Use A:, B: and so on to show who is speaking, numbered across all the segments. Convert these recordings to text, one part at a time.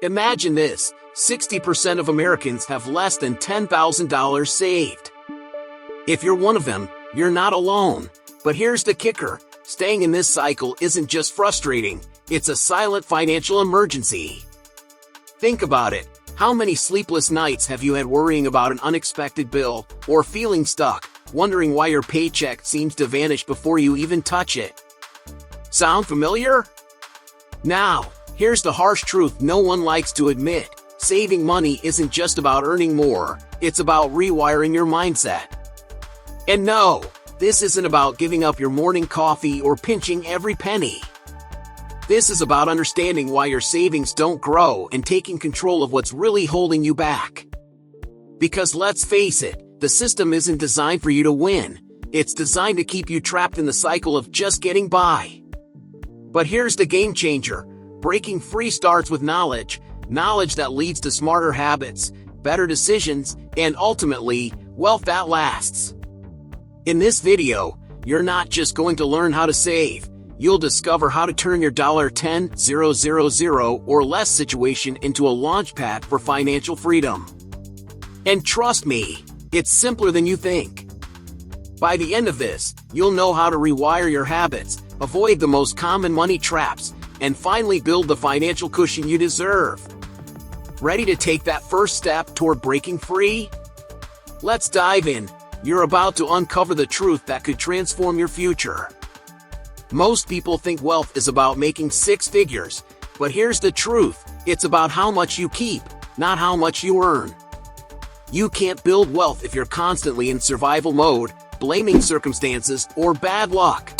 A: Imagine this, 60% of Americans have less than $10,000 saved. If you're one of them, you're not alone. But here's the kicker, staying in this cycle isn't just frustrating, it's a silent financial emergency. Think about it, how many sleepless nights have you had worrying about an unexpected bill, or feeling stuck, wondering why your paycheck seems to vanish before you even touch it? Sound familiar? Now, here's the harsh truth no one likes to admit. Saving money isn't just about earning more, it's about rewiring your mindset. And no, this isn't about giving up your morning coffee or pinching every penny. This is about understanding why your savings don't grow and taking control of what's really holding you back. Because let's face it, the system isn't designed for you to win. It's designed to keep you trapped in the cycle of just getting by. But here's the game changer. Breaking free starts with knowledge that leads to smarter habits, better decisions, and ultimately, wealth that lasts. In this video, you're not just going to learn how to save, you'll discover how to turn your $10,000 or less situation into a launchpad for financial freedom. And trust me, it's simpler than you think. By the end of this, you'll know how to rewire your habits, avoid the most common money traps, and finally build the financial cushion you deserve. Ready to take that first step toward breaking free? Let's dive in. You're about to uncover the truth that could transform your future. Most people think wealth is about making six figures, but here's the truth, it's about how much you keep, not how much you earn. You can't build wealth if you're constantly in survival mode, blaming circumstances or bad luck.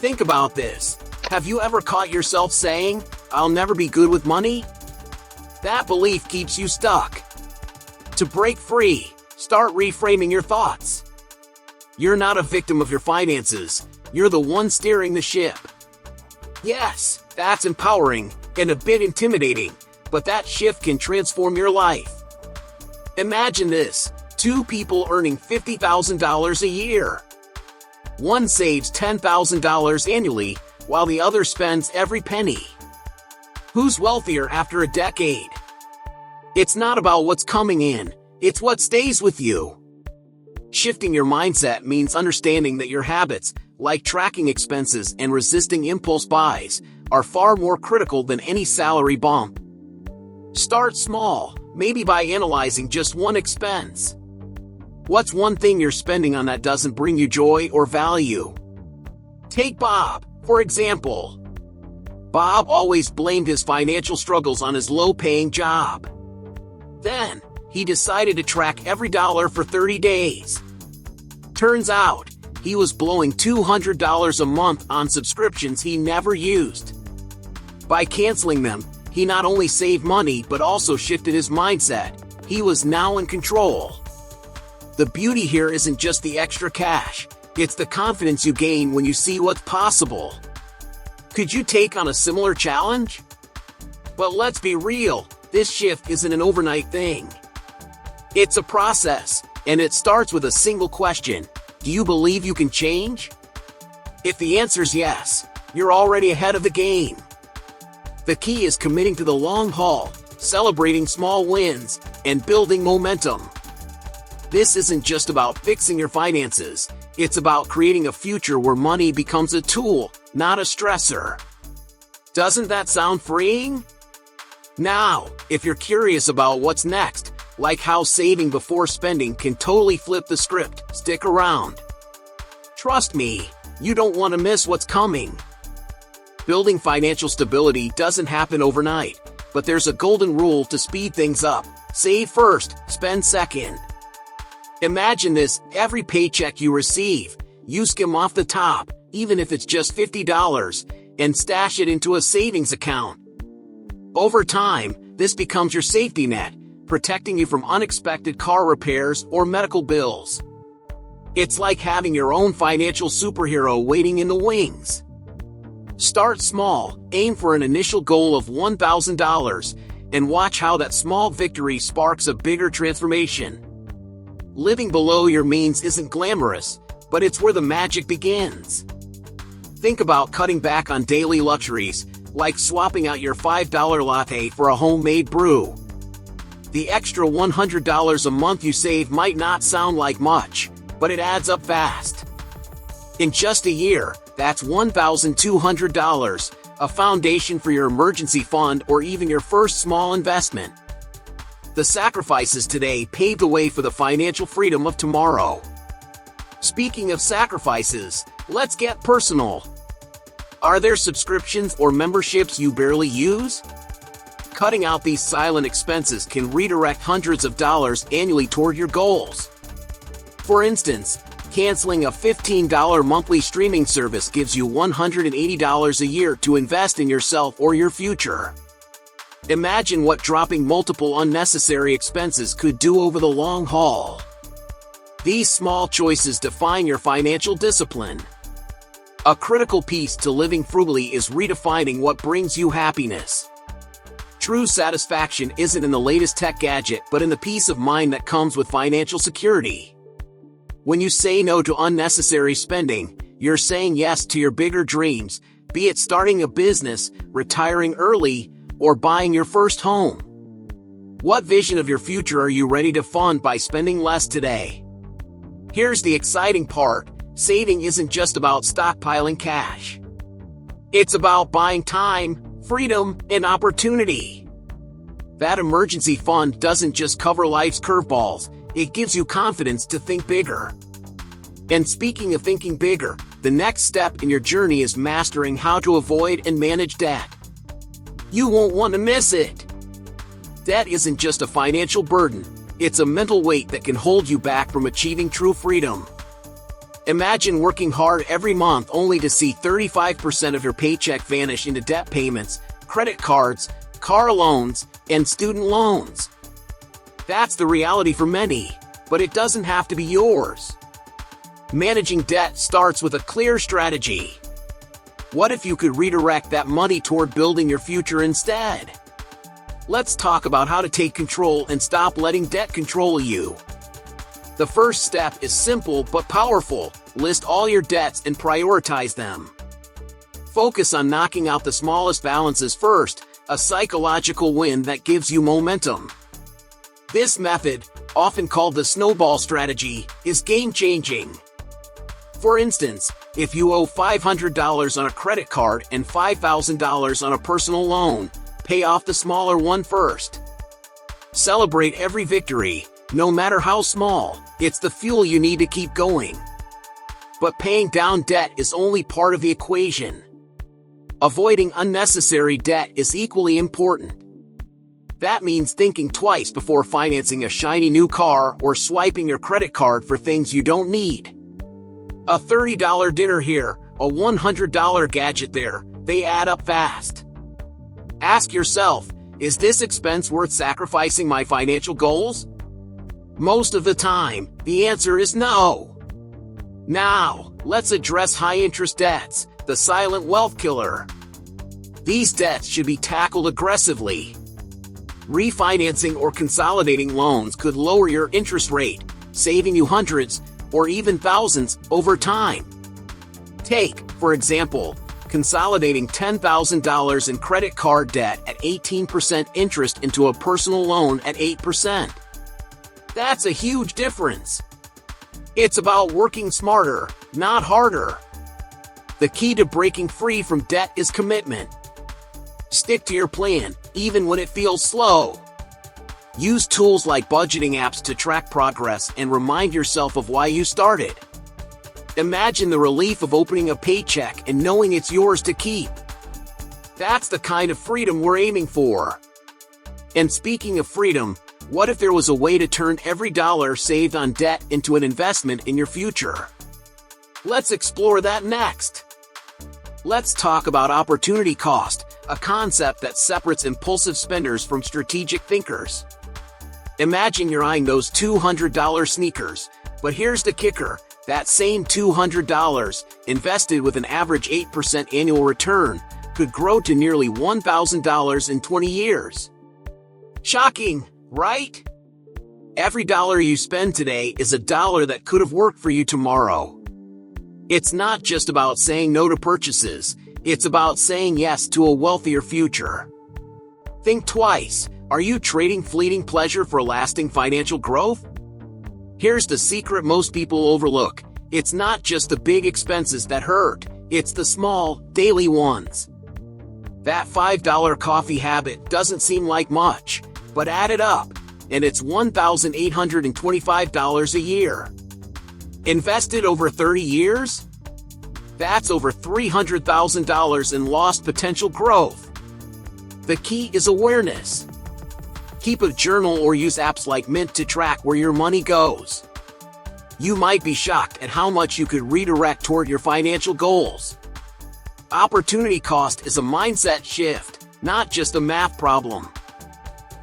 A: Think about this. Have you ever caught yourself saying, "I'll never be good with money"? That belief keeps you stuck. To break free, start reframing your thoughts. You're not a victim of your finances, you're the one steering the ship. Yes, that's empowering and a bit intimidating, but that shift can transform your life. Imagine this, two people earning $50,000 a year. One saves $10,000 annually, while the other spends every penny. Who's wealthier after a decade? It's not about what's coming in, it's what stays with you. Shifting your mindset means understanding that your habits, like tracking expenses and resisting impulse buys, are far more critical than any salary bump. Start small, maybe by analyzing just one expense. What's one thing you're spending on that doesn't bring you joy or value? Take Bob, for example. Bob always blamed his financial struggles on his low-paying job. Then, he decided to track every dollar for 30 days. Turns out, he was blowing $200 a month on subscriptions he never used. By canceling them, he not only saved money but also shifted his mindset. He was now in control. The beauty here isn't just the extra cash, it's the confidence you gain when you see what's possible. Could you take on a similar challenge? But let's be real, this shift isn't an overnight thing. It's a process, and it starts with a single question. Do you believe you can change? If the answer's yes, you're already ahead of the game. The key is committing to the long haul, celebrating small wins, and building momentum. This isn't just about fixing your finances, it's about creating a future where money becomes a tool, not a stressor. Doesn't that sound freeing? Now, if you're curious about what's next, like how saving before spending can totally flip the script, stick around. Trust me, you don't want to miss what's coming. Building financial stability doesn't happen overnight, but there's a golden rule to speed things up. Save first, spend second. Imagine this, every paycheck you receive, you skim off the top, even if it's just $50, and stash it into a savings account. Over time, this becomes your safety net, protecting you from unexpected car repairs or medical bills. It's like having your own financial superhero waiting in the wings. Start small, aim for an initial goal of $1,000, and watch how that small victory sparks a bigger transformation. Living below your means isn't glamorous, but it's where the magic begins. Think about cutting back on daily luxuries, like swapping out your $5 latte for a homemade brew. The extra $100 a month you save might not sound like much, but it adds up fast. In just a year, that's $1,200, a foundation for your emergency fund or even your first small investment. The sacrifices today pave the way for the financial freedom of tomorrow. Speaking of sacrifices, let's get personal. Are there subscriptions or memberships you barely use? Cutting out these silent expenses can redirect hundreds of dollars annually toward your goals. For instance, canceling a $15 monthly streaming service gives you $180 a year to invest in yourself or your future. Imagine what dropping multiple unnecessary expenses could do over the long haul. These small choices define your financial discipline. A critical piece to living frugally is redefining what brings you happiness. True satisfaction isn't in the latest tech gadget, but in the peace of mind that comes with financial security. When you say no to unnecessary spending, you're saying yes to your bigger dreams, be it starting a business, retiring early, or buying your first home. What vision of your future are you ready to fund by spending less today? Here's the exciting part: saving isn't just about stockpiling cash. It's about buying time, freedom, and opportunity. That emergency fund doesn't just cover life's curveballs, it gives you confidence to think bigger. And speaking of thinking bigger, the next step in your journey is mastering how to avoid and manage debt. You won't want to miss it. Debt isn't just a financial burden, it's a mental weight that can hold you back from achieving true freedom. Imagine working hard every month only to see 35% of your paycheck vanish into debt payments, credit cards, car loans, and student loans. That's the reality for many, but it doesn't have to be yours. Managing debt starts with a clear strategy. What if you could redirect that money toward building your future instead? Let's talk about how to take control and stop letting debt control you. The first step is simple but powerful: list all your debts and prioritize them. Focus on knocking out the smallest balances first, a psychological win that gives you momentum. This method, often called the snowball strategy, is game-changing. For instance, if you owe $500 on a credit card and $5,000 on a personal loan, pay off the smaller one first. Celebrate every victory, no matter how small. It's the fuel you need to keep going. But paying down debt is only part of the equation. Avoiding unnecessary debt is equally important. That means thinking twice before financing a shiny new car or swiping your credit card for things you don't need. A $30 dinner here, a $100 gadget there, they add up fast. Ask yourself, is this expense worth sacrificing my financial goals? Most of the time, the answer is no. Now, let's address high-interest debts, the silent wealth killer. These debts should be tackled aggressively. Refinancing or consolidating loans could lower your interest rate, saving you hundreds or even thousands over time. Take, for example, consolidating $10,000 in credit card debt at 18% interest into a personal loan at 8%. That's a huge difference. It's about working smarter, not harder. The key to breaking free from debt is commitment. Stick to your plan, even when it feels slow. Use tools like budgeting apps to track progress and remind yourself of why you started. Imagine the relief of opening a paycheck and knowing it's yours to keep. That's the kind of freedom we're aiming for. And speaking of freedom, what if there was a way to turn every dollar saved on debt into an investment in your future? Let's explore that next. Let's talk about opportunity cost, a concept that separates impulsive spenders from strategic thinkers. Imagine you're eyeing those $200 sneakers, but here's the kicker: that same $200, invested with an average 8% annual return, could grow to nearly $1,000 in 20 years. Shocking, right? Every dollar you spend today is a dollar that could have worked for you tomorrow. It's not just about saying no to purchases, It's about saying yes to a wealthier future. Think twice. Are you trading fleeting pleasure for lasting financial growth? Here's the secret most people overlook. It's not just the big expenses that hurt, it's the small, daily ones. That $5 coffee habit doesn't seem like much, but add it up, and it's $1,825 a year. Invested over 30 years? That's over $300,000 in lost potential growth. The key is awareness. Keep a journal or use apps like Mint to track where your money goes. You might be shocked at how much you could redirect toward your financial goals. Opportunity cost is a mindset shift, not just a math problem.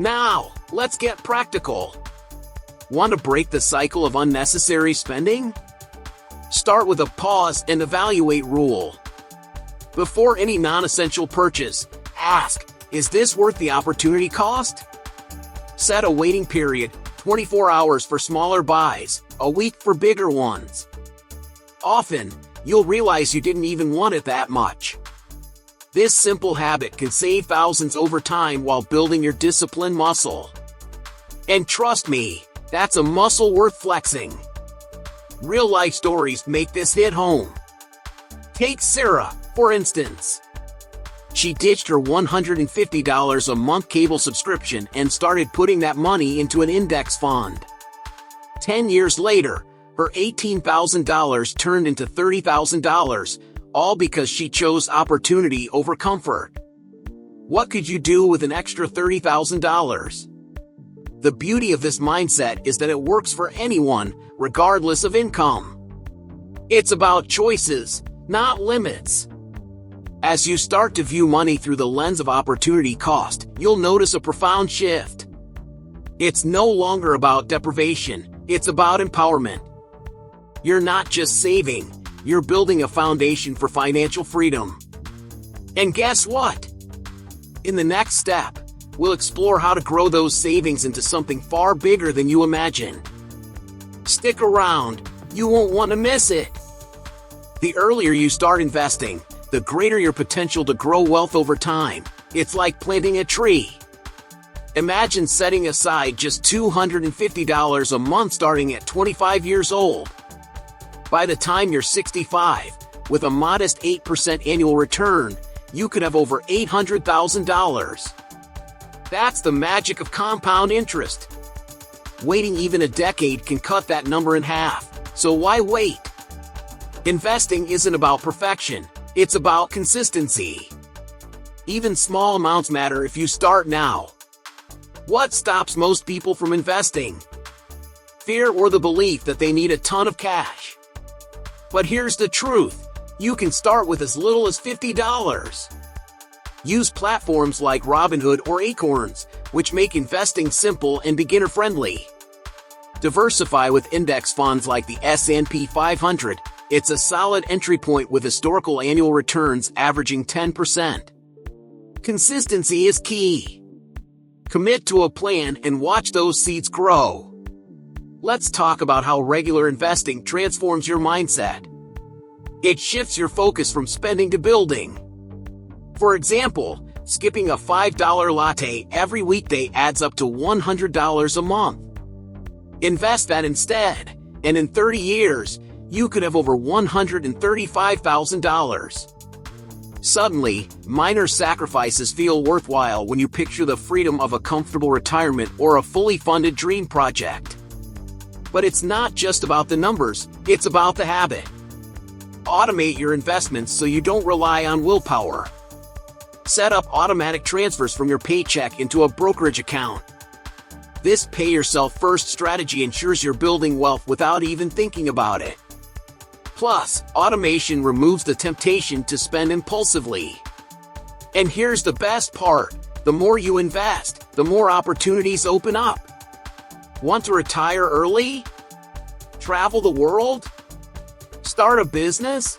A: Now, let's get practical. Want to break the cycle of unnecessary spending? Start with a pause and evaluate rule. Before any non-essential purchase, ask, is this worth the opportunity cost? Set a waiting period, 24 hours for smaller buys, a week for bigger ones. Often, you'll realize you didn't even want it that much. This simple habit can save thousands over time while building your discipline muscle. And trust me, that's a muscle worth flexing. Real-life stories make this hit home. Take Sarah, for instance. She ditched her $150 a month cable subscription and started putting that money into an index fund. 10 years later, her $18,000 turned into $30,000, all because she chose opportunity over comfort. What could you do with an extra $30,000? The beauty of this mindset is that it works for anyone, regardless of income. It's about choices, not limits. As you start to view money through the lens of opportunity cost, you'll notice a profound shift. It's no longer about deprivation, it's about empowerment. You're not just saving, you're building a foundation for financial freedom. And guess what? In the next step, we'll explore how to grow those savings into something far bigger than you imagine. Stick around, you won't want to miss it. The earlier you start investing, the greater your potential to grow wealth over time. It's like planting a tree. Imagine setting aside just $250 a month starting at 25 years old. By the time you're 65, with a modest 8% annual return, you could have over $800,000. That's the magic of compound interest. Waiting even a decade can cut that number in half, so why wait? Investing isn't about perfection. It's about consistency. Even small amounts matter if you start now. What stops most people from investing? Fear or the belief that they need a ton of cash. But here's the truth. You can start with as little as $50. Use platforms like Robinhood or Acorns, which make investing simple and beginner-friendly. Diversify with index funds like the S&P 500. It's a solid entry point with historical annual returns averaging 10%. Consistency is key. Commit to a plan and watch those seeds grow. Let's talk about how regular investing transforms your mindset. It shifts your focus from spending to building. For example, skipping a $5 latte every weekday adds up to $100 a month. Invest that instead, and in 30 years, you could have over $135,000. Suddenly, minor sacrifices feel worthwhile when you picture the freedom of a comfortable retirement or a fully funded dream project. But it's not just about the numbers, it's about the habit. Automate your investments so you don't rely on willpower. Set up automatic transfers from your paycheck into a brokerage account. This pay-yourself-first strategy ensures you're building wealth without even thinking about it. Plus, automation removes the temptation to spend impulsively. And here's the best part. The more you invest, the more opportunities open up. Want to retire early? Travel the world? Start a business?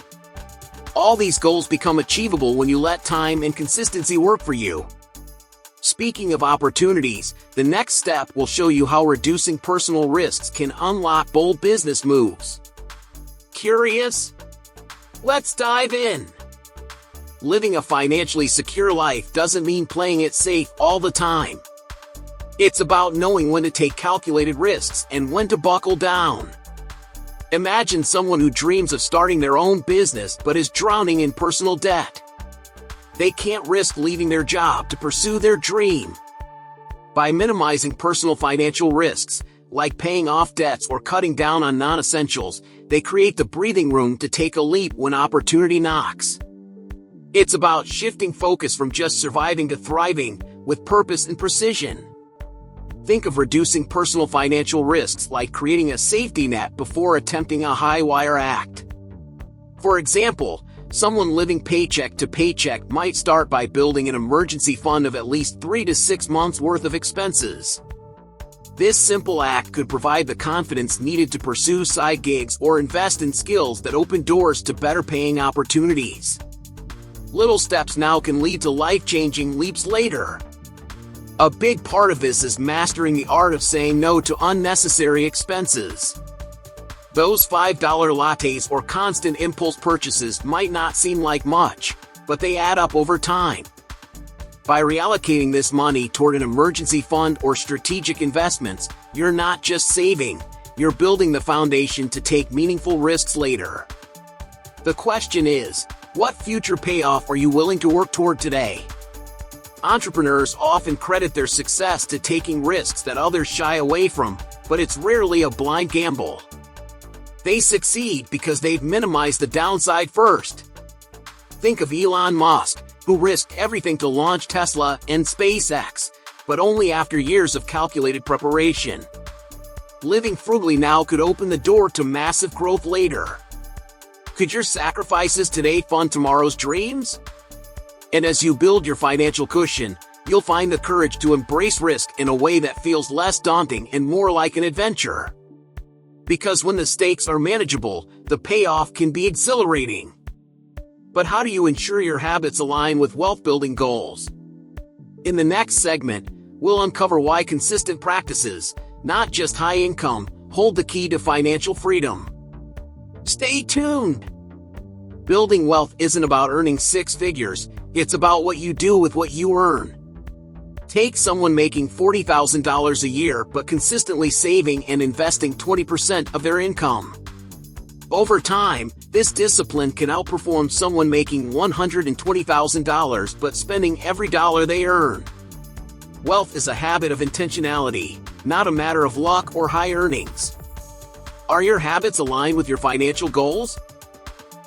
A: All these goals become achievable when you let time and consistency work for you. Speaking of opportunities, the next step will show you how reducing personal risks can unlock bold business moves. Curious? Let's dive in. living a financially secure life doesn't mean playing it safe all the time. It's about knowing when to take calculated risks and when to buckle down. Imagine someone who dreams of starting their own business but is drowning in personal debt. They can't risk leaving their job to pursue their dream. By minimizing personal financial risks, like paying off debts or cutting down on non-essentials, they create the breathing room to take a leap when opportunity knocks. It's about shifting focus from just surviving to thriving, with purpose and precision. Think of reducing personal financial risks like creating a safety net before attempting a high-wire act. For example, someone living paycheck to paycheck might start by building an emergency fund of at least 3 to 6 months' worth of expenses. This simple act could provide the confidence needed to pursue side gigs or invest in skills that open doors to better-paying opportunities. Little steps now can lead to life-changing leaps later. A big part of this is mastering the art of saying no to unnecessary expenses. Those $5 lattes or constant impulse purchases might not seem like much, but they add up over time. By reallocating this money toward an emergency fund or strategic investments, you're not just saving, you're building the foundation to take meaningful risks later. The question is, what future payoff are you willing to work toward today? Entrepreneurs often credit their success to taking risks that others shy away from, but it's rarely a blind gamble. They succeed because they've minimized the downside first. Think of Elon Musk, who risked everything to launch Tesla and SpaceX, but only after years of calculated preparation. Living frugally now could open the door to massive growth later. Could your sacrifices today fund tomorrow's dreams? And as you build your financial cushion, you'll find the courage to embrace risk in a way that feels less daunting and more like an adventure. Because when the stakes are manageable, the payoff can be exhilarating. But how do you ensure your habits align with wealth-building goals? In the next segment, we'll uncover why consistent practices, not just high income, hold the key to financial freedom. Stay tuned! Building wealth isn't about earning 6 figures, it's about what you do with what you earn. Take someone making $40,000 a year but consistently saving and investing 20% of their income. Over time, this discipline can outperform someone making $120,000 but spending every dollar they earn. Wealth is a habit of intentionality, not a matter of luck or high earnings. Are your habits aligned with your financial goals?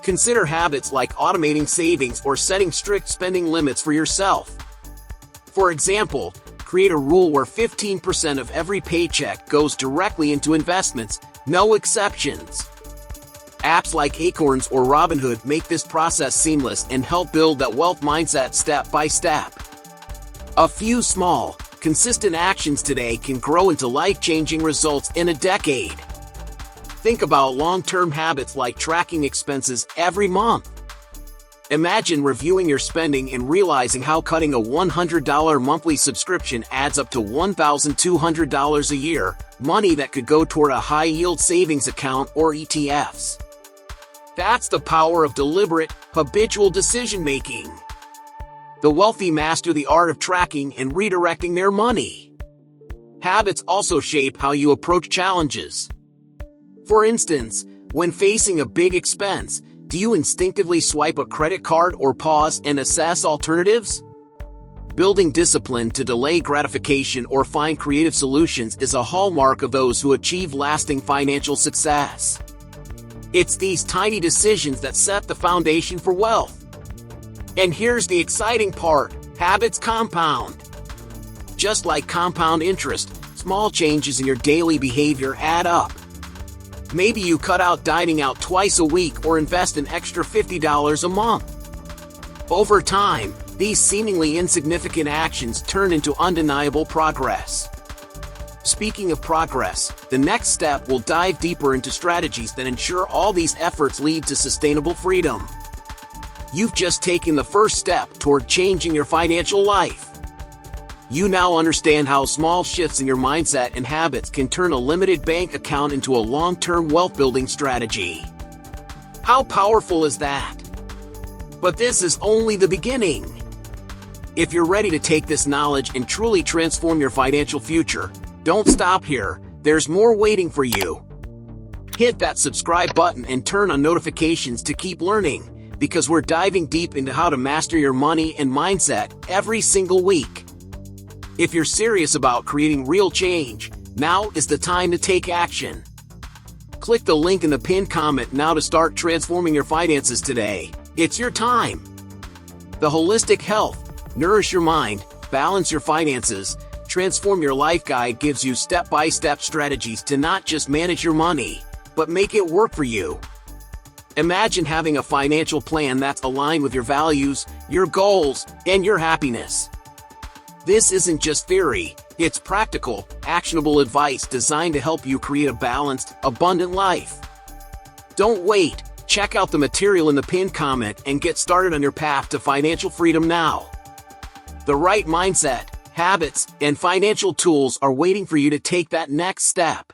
A: Consider habits like automating savings or setting strict spending limits for yourself. For example, create a rule where 15% of every paycheck goes directly into investments, no exceptions. Apps like Acorns or Robinhood make this process seamless and help build that wealth mindset step by step. A few small, consistent actions today can grow into life-changing results in a decade. Think about long-term habits like tracking expenses every month. Imagine reviewing your spending and realizing how cutting a $100 monthly subscription adds up to $1,200 a year, money that could go toward a high-yield savings account or ETFs. That's the power of deliberate, habitual decision-making. The wealthy master the art of tracking and redirecting their money. Habits also shape how you approach challenges. For instance, when facing a big expense, do you instinctively swipe a credit card or pause and assess alternatives? Building discipline to delay gratification or find creative solutions is a hallmark of those who achieve lasting financial success. It's these tiny decisions that set the foundation for wealth. And here's the exciting part: habits compound. Just like compound interest, small changes in your daily behavior add up. Maybe you cut out dining out twice a week or invest an extra $50 a month. Over time, these seemingly insignificant actions turn into undeniable progress. Speaking of progress, the next step will dive deeper into strategies that ensure all these efforts lead to sustainable freedom. You've just taken the first step toward changing your financial life. You now understand how small shifts in your mindset and habits can turn a limited bank account into a long-term wealth-building strategy. How powerful is that? But this is only the beginning. If you're ready to take this knowledge and truly transform your financial future, don't stop here. There's more waiting for you. Hit that subscribe button and turn on notifications to keep learning, because we're diving deep into how to master your money and mindset every single week. If you're serious about creating real change, now is the time to take action. Click the link in the pinned comment now to start transforming your finances today. It's your time. The Holistic Health, Nourish Your Mind, Balance Your Finances, Transform Your Life guide gives you step-by-step strategies to not just manage your money, but make it work for you. Imagine having a financial plan that's aligned with your values, your goals, and your happiness. This isn't just theory, it's practical, actionable advice designed to help you create a balanced, abundant life. Don't wait, check out the material in the pinned comment and get started on your path to financial freedom now. The right mindset, habits, and financial tools are waiting for you to take that next step.